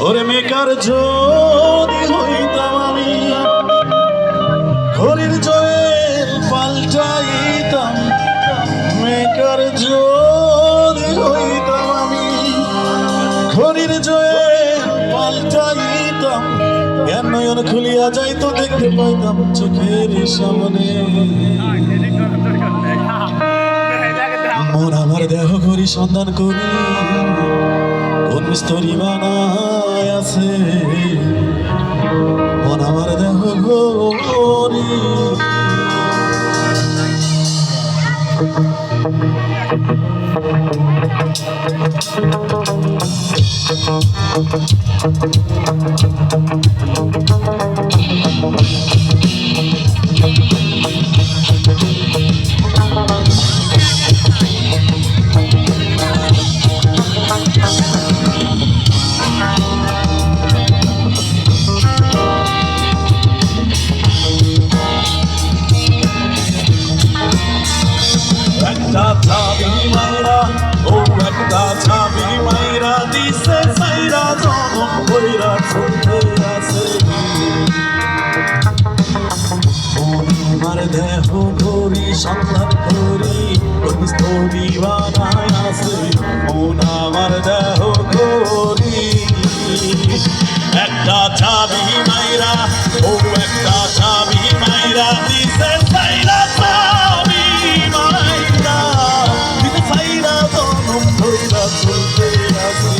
ওরে মেকার যদি হইতাম আমি ঘড়ির জয়েল পাল্টাইতাম। মেকার যদি হইতাম আমি ঘড়ির জয়েল পাল্টাইতাম। জ্ঞান নয়ন খুলিয়া যাইতো দেখতে পাইতাম চোখের সামনে। মন আমার দেহ করি সন্ধান করি কোন স্তরি বানায় আছে। মন আমার দেহ করি ছাবি মাইরা ও একটা ছাবি মাইরা দিছে সাইরা জনম কইরা চলতে আছে। আমার দেহ করি সন্ধান করি কোন স্তরি বানায় আছে। মন আমার দেহ করি একটা ছাবি মাইরা ও একটা ছাবি মাইরা দিছে সাইরা ছাবি মাইরা দিছে সাইরা জনম কইরা চলতে আছে।